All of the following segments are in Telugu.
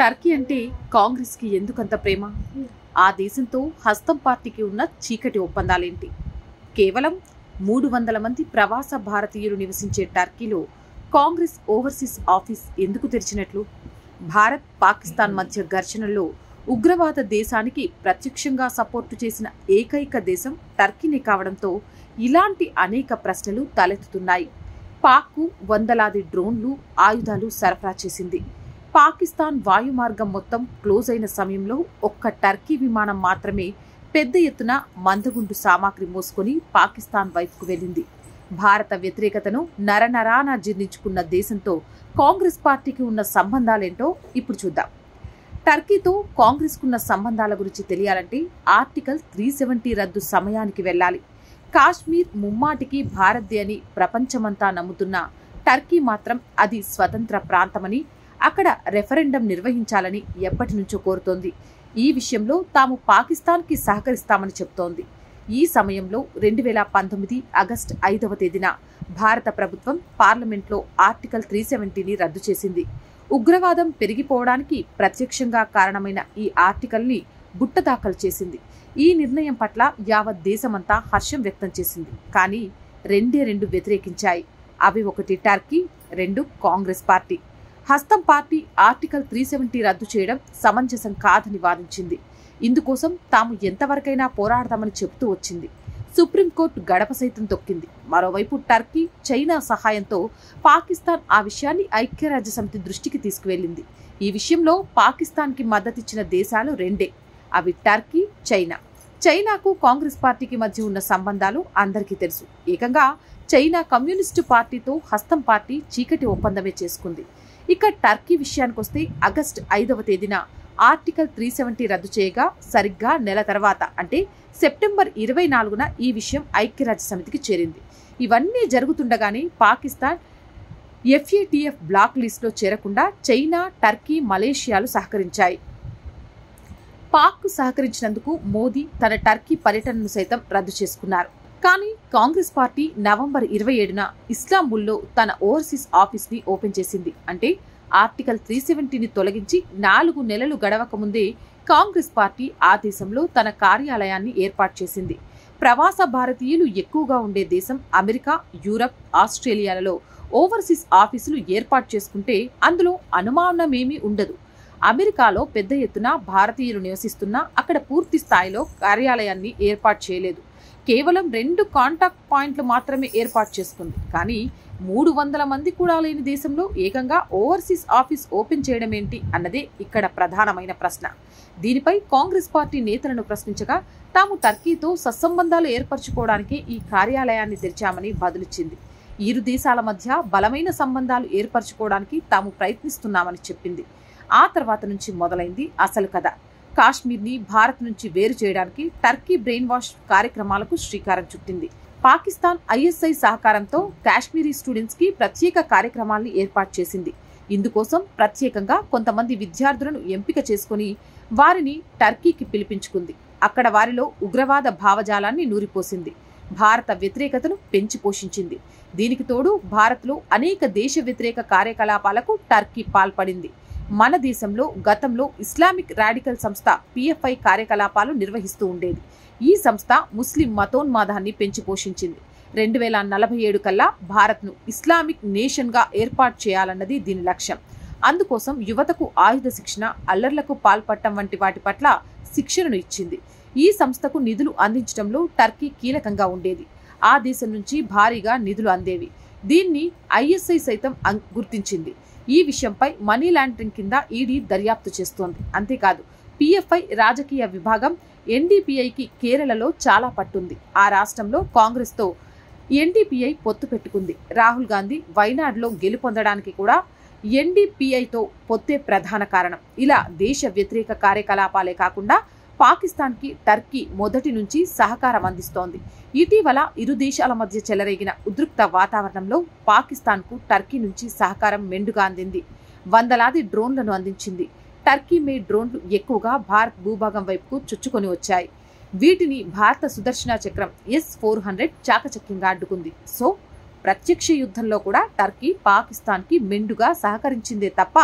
టర్కీ అంటే కాంగ్రెస్ కి ఎందుకంత ప్రేమ? ఆ దేశంతో హస్తం పార్టీకి ఉన్న చీకటి ఒప్పందాలేంటి? కేవలం 300 మంది ప్రవాస భారతీయులు నివసించే టర్కీలో కాంగ్రెస్ ఓవర్సీస్ ఆఫీస్ ఎందుకు తెరిచినట్లు? భారత్ పాకిస్తాన్ మధ్య ఘర్షణల్లో ఉగ్రవాద దేశానికి ప్రత్యక్షంగా సపోర్టు చేసిన ఏకైక దేశం టర్కీనే కావడంతో ఇలాంటి అనేక ప్రశ్నలు తలెత్తుతున్నాయి. పాక్కు వందలాది డ్రోన్లు, ఆయుధాలు సరఫరా చేసింది. పాకిస్తాన్ వాయుమార్గం మొత్తం క్లోజ్ అయిన సమయంలో ఒక్క టర్కీ విమానం మాత్రమే పెద్ద ఎత్తున మందగుండు సామాగ్రి మోసుకొని పాకిస్తాన్ వైపుకు వెళ్ళింది. భారత వ్యతిరేకతను నరనరాన జీర్ణించుకున్న దేశంతో కాంగ్రెస్ పార్టీకి ఉన్న సంబంధాలేంటో ఇప్పుడు చూద్దాం. టర్కీతో కాంగ్రెస్కున్న సంబంధాల గురించి తెలియాలంటే ఆర్టికల్ 370 రద్దు సమయానికి వెళ్ళాలి. కాశ్మీర్ ముమ్మాటికి భారత్దే అని ప్రపంచమంతా నమ్ముతున్న టర్కీ మాత్రం అది స్వతంత్ర ప్రాంతమని, అక్కడ రెఫరెండం నిర్వహించాలని ఎప్పటి నుంచో కోరుతోంది. ఈ విషయంలో తాము పాకిస్తాన్కి సహకరిస్తామని చెప్తోంది. ఈ సమయంలో 2019 ఆగస్టు 5వ తేదీన భారత ప్రభుత్వం పార్లమెంట్లో ఆర్టికల్ 370ని రద్దు చేసింది. ఉగ్రవాదం పెరిగిపోవడానికి ప్రత్యక్షంగా కారణమైన ఈ ఆర్టికల్ని బుట్టదాఖలు చేసింది. ఈ నిర్ణయం పట్ల యావత్ దేశమంతా హర్షం వ్యక్తం చేసింది. కానీ రెండు వ్యతిరేకించాయి. అవి ఒకటి టర్కీ, 2 కాంగ్రెస్ పార్టీ. హస్తం పార్టీ ఆర్టికల్ 370 రద్దు చేయడం సమంజసం కాదని వాదించింది. ఇందుకోసం తాము ఎంతవరకైనా పోరాడదామని చెబుతూ వచ్చింది. సుప్రీంకోర్టు గడప సైతం తొక్కింది. మరోవైపు టర్కీ, చైనా సహాయంతో పాకిస్తాన్ ఆ విషయాన్ని ఐక్యరాజ్యసమితి దృష్టికి తీసుకువెళ్లింది. ఈ విషయంలో పాకిస్తాన్కి మద్దతిచ్చిన దేశాలు 2. అవి టర్కీ, చైనా. చైనాకు కాంగ్రెస్ పార్టీకి మధ్య ఉన్న సంబంధాలు అందరికీ తెలుసు. ఏకంగా చైనా కమ్యూనిస్టు పార్టీతో హస్తం పార్టీ చీకటి ఒప్పందమే చేసుకుంది. ఇక టర్కీ విషయానికొస్తే ఆగస్టు 5వ తేదీన ఆర్టికల్ 370 రద్దు చేయగా సరిగ్గా నెల తర్వాత అంటే సెప్టెంబర్ 24న ఈ విషయం ఐక్యరాజ్య సమితికి చేరింది. ఇవన్నీ జరుగుతుండగానే పాకిస్తాన్ FATF బ్లాక్ లిస్టులో చేరకుండా చైనా, టర్కీ, మలేషియాలు సహకరించాయి. పాక్కు సహకరించినందుకు మోదీ తన టర్కీ పర్యటనను సైతం రద్దు చేసుకున్నారు. కానీ కాంగ్రెస్ పార్టీ నవంబర్ 27న ఇస్లాంబుల్లో తన ఓవర్సీస్ ఆఫీస్ని ఓపెన్ చేసింది. అంటే ఆర్టికల్ 370ని తొలగించి 4 నెలలు గడవక ముందే కాంగ్రెస్ పార్టీ ఆ దేశంలో తన కార్యాలయాన్ని ఏర్పాటు చేసింది. ప్రవాస భారతీయులు ఎక్కువగా ఉండే దేశం అమెరికా, యూరప్, ఆస్ట్రేలియాలలో ఓవర్సీస్ ఆఫీసులు ఏర్పాటు చేసుకుంటే అందులో అనుమానమేమీ ఉండదు. అమెరికాలో పెద్ద ఎత్తున భారతీయులు నివసిస్తున్నా అక్కడ పూర్తి స్థాయిలో కార్యాలయాన్ని ఏర్పాటు చేయలేదు. కేవలం 2 కాంటాక్ట్ పాయింట్లు మాత్రమే ఏర్పాటు చేసుకుంది. కానీ 300 మంది కూడా లేని దేశంలో ఏకంగా ఓవర్సీస్ ఆఫీస్ ఓపెన్ చేయడం ఏంటి అన్నదే ఇక్కడ ప్రధానమైన ప్రశ్న. దీనిపై కాంగ్రెస్ పార్టీ నేతలను ప్రశ్నించగా తాము టర్కీతో సత్సంబంధాలు ఏర్పరచుకోవడానికి ఈ కార్యాలయాన్ని తెరిచామని బదులిచ్చింది. ఇరు దేశాల మధ్య బలమైన సంబంధాలు ఏర్పరచుకోవడానికి తాము ప్రయత్నిస్తున్నామని చెప్పింది. ఆ తర్వాత నుంచి మొదలైంది అసలు కథ. కాశ్మీర్ని భారత్ నుంచి వేరు చేయడానికి టర్కీ బ్రెయిన్ వాష్ కార్యక్రమాలకు శ్రీకారం చుట్టింది. పాకిస్తాన్ ISI సహకారంతో కాశ్మీరీ స్టూడెంట్స్ కి ప్రత్యేక కార్యక్రమాల్ని ఏర్పాటు చేసింది. ఇందుకోసం ప్రత్యేకంగా కొంతమంది విద్యార్థులను ఎంపిక చేసుకుని వారిని టర్కీకి పిలిపించుకుంది. అక్కడ వారిలో ఉగ్రవాద భావజాలాన్ని నూరిపోసింది. భారత వ్యతిరేకతను పెంచి పోషించింది. దీనికి తోడు భారత్లో అనేక దేశ వ్యతిరేక కార్యకలాపాలకు టర్కీ పాల్పడింది. మన దేశంలో గతంలో ఇస్లామిక్ రాడికల్ సంస్థ PFI కార్యకలాపాలు నిర్వహిస్తూ ఉండేది. ఈ సంస్థ ముస్లిం మతోన్మాదాన్ని పెంచి పోషించింది. 2047 కల్లా భారత్ను ఇస్లామిక్ నేషన్గా ఏర్పాటు చేయాలన్నది దీని లక్ష్యం. అందుకోసం యువతకు ఆయుధ శిక్షణ, అల్లర్లకు పాల్పడటం వంటి వాటి పట్ల శిక్షణను ఇచ్చింది. ఈ సంస్థకు నిధులు అందించడంలో టర్కీ కీలకంగా ఉండేది. ఆ దేశం నుంచి భారీగా నిధులు అందేవి. దీన్ని ISI సైతం గుర్తించింది. ఈ విషయంపై మనీ లాండరింగ్ కింద ఈడీ దర్యాప్తు చేస్తోంది. అంతేకాదు PFI రాజకీయ విభాగం NDPIకి కేరళలో చాలా పట్టుంది. ఆ రాష్ట్రంలో కాంగ్రెస్తో NDPI పొత్తు పెట్టుకుంది. రాహుల్ గాంధీ వైనాడులో గెలుపొందడానికి కూడా NDPIతో పొత్తే ప్రధాన కారణం. ఇలా దేశ వ్యతిరేక కార్యకలాపాలే కాకుండా పాకిస్తాన్కి టర్కీ మొదటి నుంచి సహకారం అందిస్తోంది. ఇటీవల ఇరు దేశాల మధ్య చెలరేగిన ఉద్రిక్త వాతావరణంలో పాకిస్తాన్కు టర్కీ నుంచి సహకారం మెండుగా అందింది. వందలాది డ్రోన్లను అందించింది. టర్కీ మేడ్ డ్రోన్లు ఎక్కువగా భారత్ భూభాగం వైపుకు చొచ్చుకొని వచ్చాయి. వీటిని భారత సుదర్శన చక్రం S-400 చాకచక్యంగా అడ్డుకుంది. సో ప్రత్యక్ష యుద్ధంలో కూడా టర్కీ పాకిస్తాన్కి మెండుగా సహకరించిందే తప్ప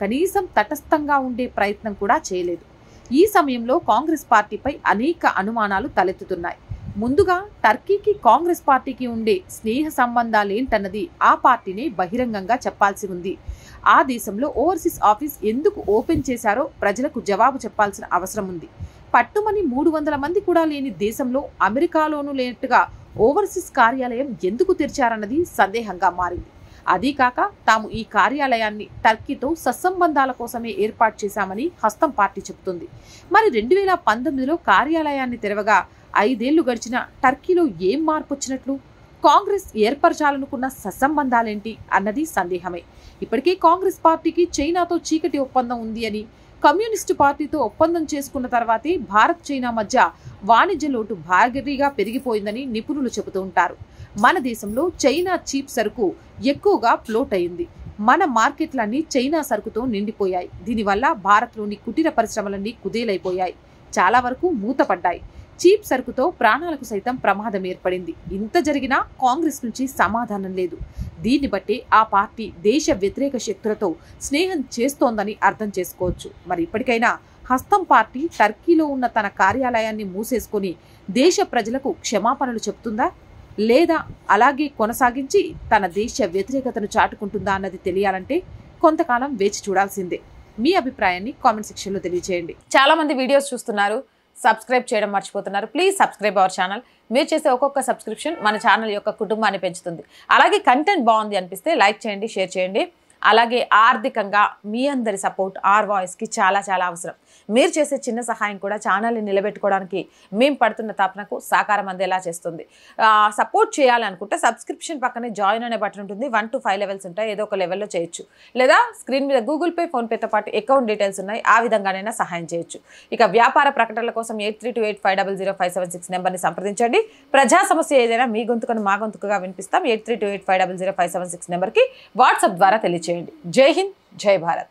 కనీసం తటస్థంగా ఉండే ప్రయత్నం కూడా చేయలేదు. ఈ సమయంలో కాంగ్రెస్ పార్టీపై అనేక అనుమానాలు తలెత్తుతున్నాయి. ముందుగా టర్కీకి కాంగ్రెస్ పార్టీకి ఉండే స్నేహ సంబంధాలేంటన్నది ఆ పార్టీనే బహిరంగంగా చెప్పాల్సి ఉంది. ఆ దేశంలో ఓవర్సీస్ ఆఫీస్ ఎందుకు ఓపెన్ చేశారో ప్రజలకు జవాబు చెప్పాల్సిన అవసరం ఉంది. పట్టుమని 300 మంది కూడా లేని దేశంలో అమెరికాలోనూ లేనట్టుగా ఓవర్సీస్ కార్యాలయం ఎందుకు తెరిచారన్నది సందేహంగా మారింది. అదీకాక తాము ఈ కార్యాలయాన్ని టర్కీతో సత్సంబంధాల కోసమే ఏర్పాటు చేశామని హస్తం పార్టీ చెబుతుంది. మరి 2019లో కార్యాలయాన్ని తెరవగా 5 ఏళ్లు గడిచిన టర్కీలో ఏం మార్పు వచ్చినట్లు? కాంగ్రెస్ ఏర్పరచాలనుకున్న సత్సంబంధాలేంటి అన్నది సందేహమే. ఇప్పటికే కాంగ్రెస్ పార్టీకి చైనాతో చీకటి ఒప్పందం ఉంది అని, కమ్యూనిస్టు పార్టీతో ఒప్పందం చేసుకున్న తర్వాతే భారత్ చైనా మధ్య వాణిజ్య లోటు భారీగా పెరిగిపోయిందని నిపుణులు చెబుతూ ఉంటారు. మన దేశంలో చైనా చీప్ సరుకు ఎక్కువగా ఫ్లోట్ అయింది. మన మార్కెట్లన్నీ చైనా సరుకుతో నిండిపోయాయి. దీనివల్ల భారత్లోని కుటీర పరిశ్రమలన్నీ కుదేలైపోయాయి, చాలా వరకు మూతపడ్డాయి. చీప్ సరుకుతో ప్రాణాలకు సైతం ప్రమాదం ఏర్పడింది. ఇంత జరిగినా కాంగ్రెస్ నుంచి సమాధానం లేదు. దీన్ని బట్టి ఆ పార్టీ దేశ వ్యతిరేక శక్తులతో స్నేహం చేస్తోందని అర్థం చేసుకోవచ్చు. మరి ఇప్పటికైనా హస్తం పార్టీ టర్కీలో ఉన్న తన కార్యాలయాన్ని మూసేసుకొని దేశ ప్రజలకు క్షమాపణలు చెప్తుందా, లేదా అలాగే కొనసాగించి తన దేశ వ్యతిరేకతను చాటుకుంటుందా అన్నది తెలియాలంటే కొంతకాలం వేచి చూడాల్సిందే. మీ అభిప్రాయాన్ని కామెంట్ సెక్షన్లో తెలియజేయండి. చాలా మంది వీడియోస్ చూస్తున్నారు, సబ్స్క్రైబ్ చేయడం మర్చిపోతున్నారు. Please subscribe our channel. మీరు చేసే ఒక్కొక్క సబ్స్క్రిప్షన్ మన ఛానల్ యొక్క కుటుంబాన్ని పెంచుతుంది. అలాగే కంటెంట్ బాగుంది అనిపిస్తే లైక్ చేయండి, షేర్ చేయండి. అలాగే ఆర్థికంగా మీ అందరి సపోర్ట్ ఆర్ వాయిస్కి చాలా చాలా అవసరం. మీరు చేసే చిన్న సహాయం కూడా ఛానల్ని నిలబెట్టుకోవడానికి మేము పడుతున్న తపనకు సాకారం అందేలా చేస్తుంది. సపోర్ట్ చేయాలనుకుంటే సబ్స్క్రిప్షన్ పక్కనే జాయిన్ అనే బటన్ ఉంటుంది. 1 to 5 లెవెల్స్ ఉంటాయి, ఏదో ఒక లెవెల్లో చేయొచ్చు. లేదా స్క్రీన్ మీద గూగుల్ పే, ఫోన్పేతో పాటు అకౌంట్ డీటెయిల్స్ ఉన్నాయి, ఆ విధంగానైనా సహాయం చేయొచ్చు. ఇక వ్యాపార ప్రకటనల కోసం 8328500576 నెంబర్ని సంప్రదించండి. ప్రజా సమస్య ఏదైనా మీ గొంతుకను మా గొంతుకుగా వినిపిస్తాం. 8328500576 నెంబర్కి వాట్సాప్ ద్వారా తెలియజేయండి. జై హింద్, జై భారత్.